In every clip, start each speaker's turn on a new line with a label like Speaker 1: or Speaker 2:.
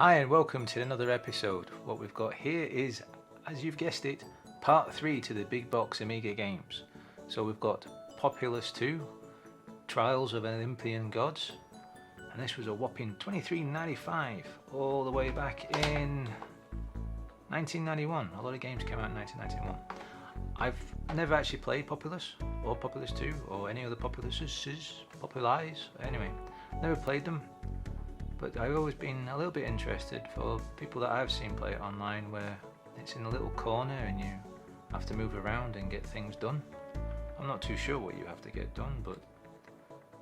Speaker 1: Hi and welcome to another episode. What we've got here is, as you've guessed it, part 3 to the Big Box Amiga Games. So we've got Populous 2, Trials of Olympian Gods, and this was a whopping $23.95 all the way back in 1991. A lot of games came out in 1991. I've never actually played Populous or Populous 2 or any other Populise. Anyway, never played them. But I've always been a little bit interested for people that I've seen play it online where it's in a little corner and you have to move around and get things done. I'm not too sure what you have to get done, but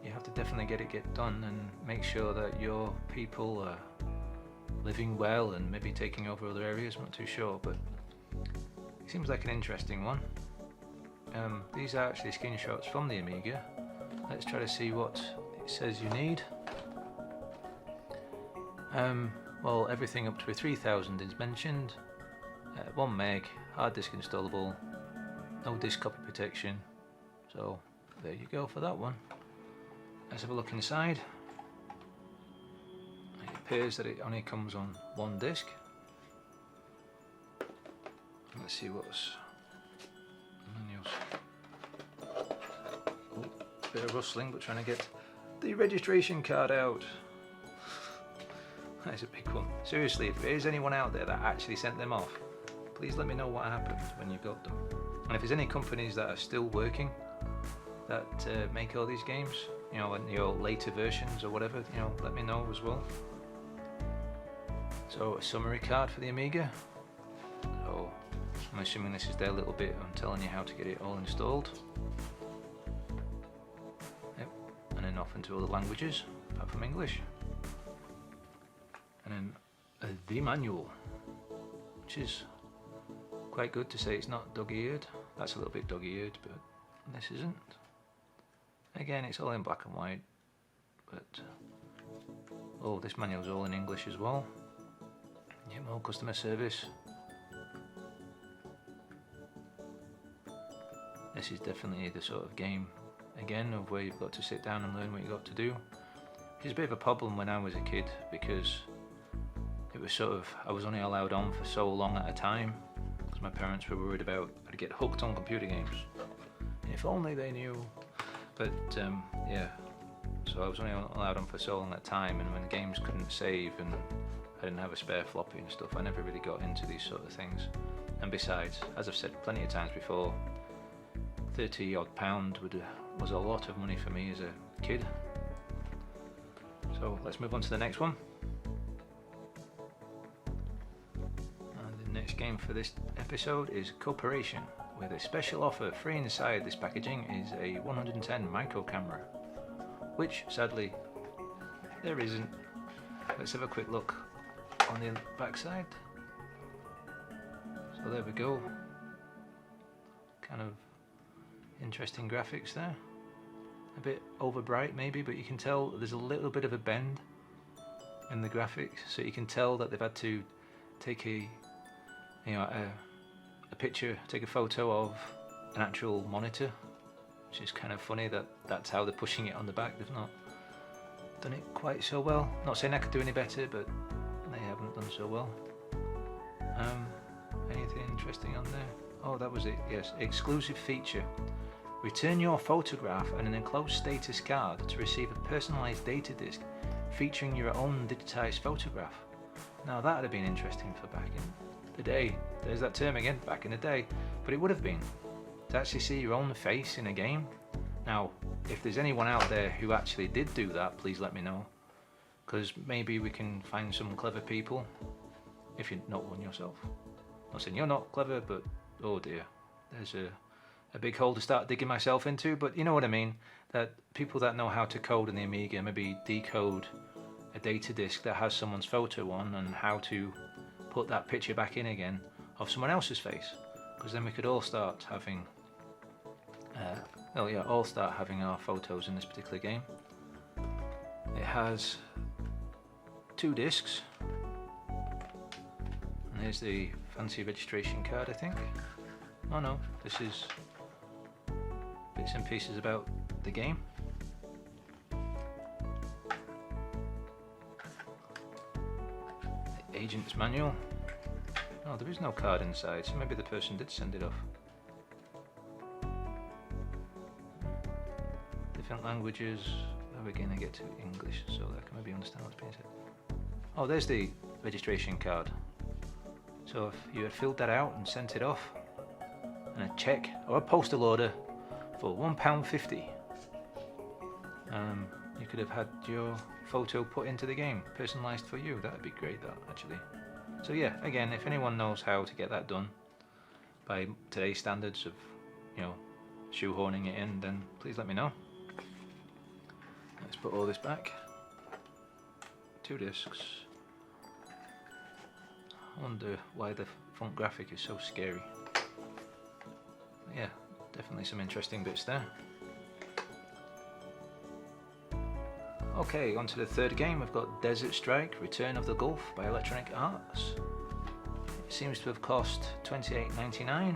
Speaker 1: you have to definitely get it done and make sure that your people are living well and maybe taking over other areas. I'm not too sure, but it seems like an interesting one. These are actually screenshots from the Amiga. Let's try to see what it says you need. Well, everything up to 3000 is mentioned. 1 meg, hard disk installable, no disk copy protection. So there you go for that one. Let's have a look inside. It appears that it only comes on 1 disk. Let's see what's manuals. Oh, bit of rustling, but trying to get the registration card out. That is a big one. Seriously, if there is anyone out there that actually sent them off, please let me know what happened when you got them. And if there's any companies that are still working that make all these games, you know, in your later versions or whatever, you know, let me know as well. So a summary card for the Amiga. So I'm assuming this is their little bit on telling you how to get it all installed. Yep, and then off into other languages apart from English. And then the manual, which is quite good to say it's not dog-eared. That's a little bit dog-eared, but this isn't. Again, it's all in black and white, but oh, this manual's all in English as well. Yeah, more customer service. This is definitely the sort of game, again, of where you've got to sit down and learn what you've got to do. It's a bit of a problem when I was a kid because it was sort of, I was only allowed on for so long at a time because my parents were worried about I'd get hooked on computer games. If only they knew. But yeah, so I was only allowed on for so long at a time, and when games couldn't save and I didn't have a spare floppy and stuff, I never really got into these sort of things. And besides, as I've said plenty of times before, £30 odd was a lot of money for me as a kid. So let's move on to the next one. Next game for this episode is Corporation, with a special offer. Free inside this packaging is a 110 micro camera, which sadly there isn't. Let's have a quick look on the back side. So there we go. Kind of interesting graphics there. A bit over bright maybe, but you can tell there's a little bit of a bend in the graphics, so you can tell that they've had to take a picture, take a photo of an actual monitor, which is kind of funny that that's how they're pushing it on the back. They've not done it quite so well. Not saying I could do any better, but they haven't done so well. Anything interesting on there? Oh, that was it, yes. Exclusive feature. Return your photograph and an enclosed status card to receive a personalised data disc featuring your own digitised photograph. Now that would have been interesting for back in the day. There's that term again, back in the day. But it would have been to actually see your own face in a game. Now, if there's anyone out there who actually did do that, please let me know, because maybe we can find some clever people if you're not one yourself. Not saying you're not clever, but oh dear, there's a big hole to start digging myself into, but you know what I mean, that people that know how to code in the Amiga, maybe decode a data disk that has someone's photo on and how to put that picture back in again of someone else's face, because then we could all start having all start having our photos in this particular game. It has 2 discs, and here's the fancy registration card, I think. Oh no, this is bits and pieces about the game. Agent's manual. Oh, there is no card inside, so maybe the person did send it off. Different languages. How are we going to get to English so that I can maybe understand what's being said? Oh, there's the registration card. So if you had filled that out and sent it off, and a cheque or a postal order for £1.50, you could have had your photo put into the game, personalised for you. That would be great, that, actually. So yeah, again, if anyone knows how to get that done by today's standards of, you know, shoehorning it in, then please let me know. Let's put all this back. 2 discs. I wonder why the front graphic is so scary. Yeah, definitely some interesting bits there. Okay, on to the third game. We've got Desert Strike, Return of the Gulf by Electronic Arts. It seems to have cost $28.99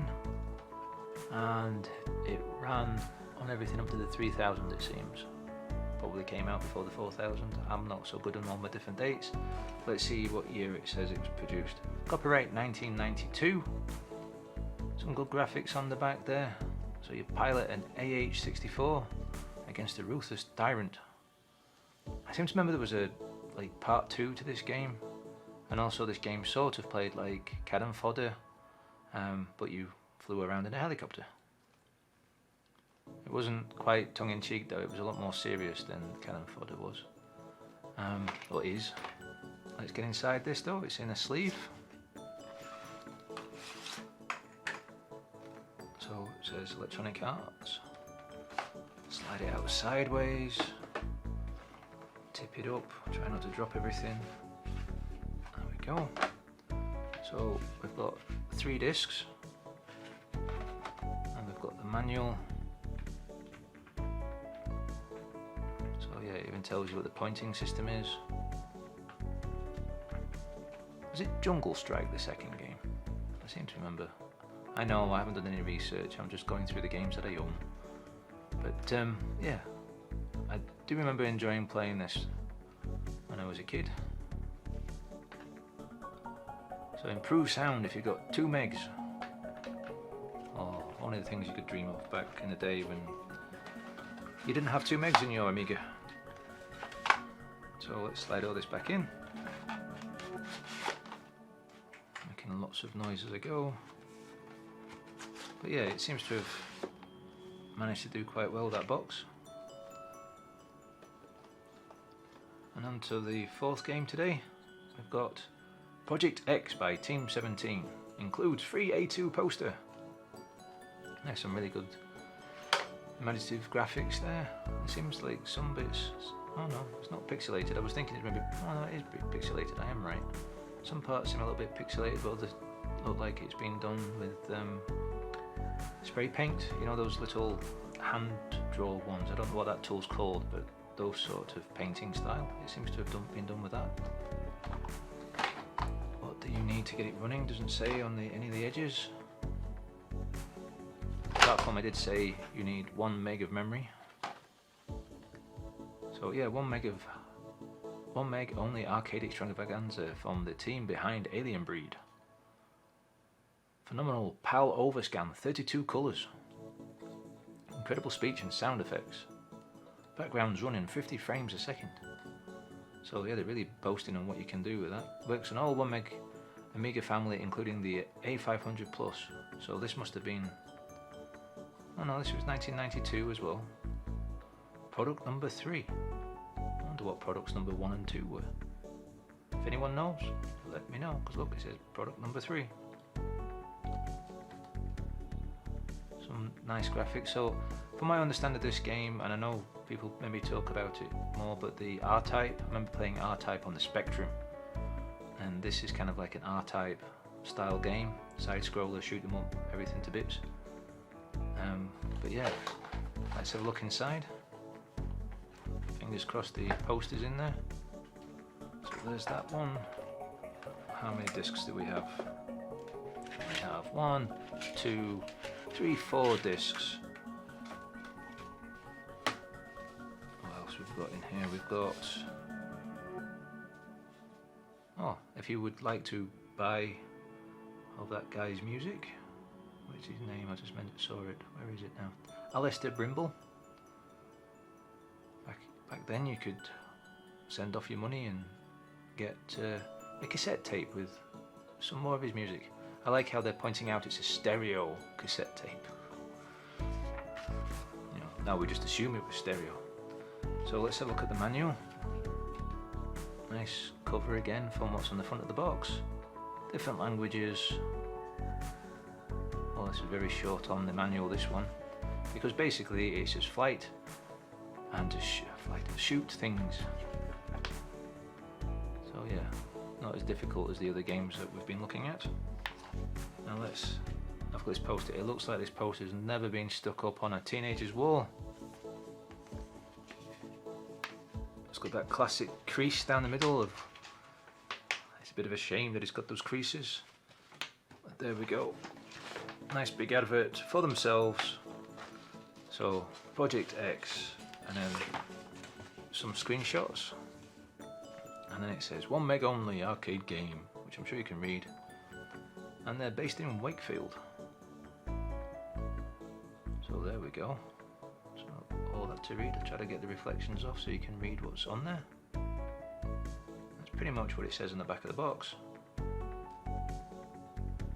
Speaker 1: and it ran on everything up to the 3000, it seems. Probably came out before the 4000. I'm not so good on all my different dates. Let's see what year it says it was produced. Copyright 1992. Some good graphics on the back there. So you pilot an AH-64 against a ruthless tyrant. I seem to remember there was a part 2 to this game, and also this game sort of played like cannon fodder, but you flew around in a helicopter. It wasn't quite tongue-in-cheek though, it was a lot more serious than cannon fodder was, or is. Let's get inside this though. It's in a sleeve. So it says Electronic Arts. Slide it out sideways. Tip it up, try not to drop everything. There we go. So we've got 3 discs, and we've got the manual. So yeah, it even tells you what the pointing system is. Was it Jungle Strike, the second game? I seem to remember. I know I haven't done any research, I'm just going through the games that I own. But yeah, I do remember enjoying playing this when I was a kid. So improved sound if you got 2 megs. Oh, one of the things you could dream of back in the day when you didn't have 2 megs in your Amiga. So let's slide all this back in. Making lots of noise as I go. But yeah, it seems to have managed to do quite well, that box. And on to the 4th game today. We've got Project X by Team 17. Includes free A2 poster. There's some really good imaginative graphics there. It seems like some bits... Oh no, it's not pixelated. I was thinking it's maybe... Oh no, it is pixelated, I am right. Some parts seem a little bit pixelated, but others look like it's been done with spray paint. You know, those little hand draw ones. I don't know what that tool's called, but those sort of painting style. It seems to have been done with that. What do you need to get it running? Doesn't say on any of the edges. Platform, I did say you need 1 meg of memory. So yeah, 1 meg only arcade extravaganza from the team behind Alien Breed. Phenomenal PAL overscan, 32 colours. Incredible speech and sound effects. Backgrounds running 50 frames a second. So yeah, they're really boasting on what you can do with that. Works on all 1 meg Amiga family, including the A500 Plus. So this must have been... Oh no, this was 1992 as well. Product number 3. I wonder what products number 1 and 2 were. If anyone knows, let me know, because look, it says product number 3. Some nice graphics. So from my understanding of this game, and I know people maybe talk about it more, but the R-Type, I remember playing R-Type on the Spectrum, and this is kind of like an R-Type style game, side scroller, shoot them up, everything to bits. But yeah, let's have a look inside. Fingers crossed the poster's in there. So there's that one. How many discs do we have? We have 1, 2, 3, 4 discs. What else we've got in here? We've got... Oh, if you would like to buy of that guy's music, what's his name? I just saw it. Where is it now? Alistair Brimble. Back then you could send off your money and get a cassette tape with some more of his music. I like how they're pointing out it's a stereo cassette tape. You know, now we just assume it was stereo. So let's have a look at the manual. Nice cover again from what's on the front of the box. Different languages. Well, this is very short on the manual, this one, because basically it's just flight and to shoot things. So yeah, not as difficult as the other games that we've been looking at. Now I've got this poster. It looks like this poster has never been stuck up on a teenager's wall. It's got that classic crease down the middle of. It's a bit of a shame that it's got those creases. But there we go. Nice big advert for themselves. So Project X, and then some screenshots, and then it says 1 meg only arcade game, which I'm sure you can read, and they're based in Wakefield. So there we go. So all that to read. I'll try to get the reflections off so you can read what's on there. That's pretty much what it says on the back of the box.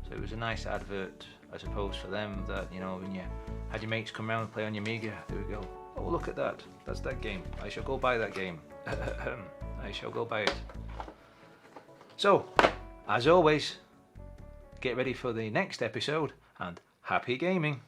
Speaker 1: So it was a nice advert, I suppose, for them, that, you know, when you had your mates come around and play on your Amiga, there we go. Oh, look at that. That's that game. I shall go buy that game. I shall go buy it. So, as always, get ready for the next episode, and happy gaming.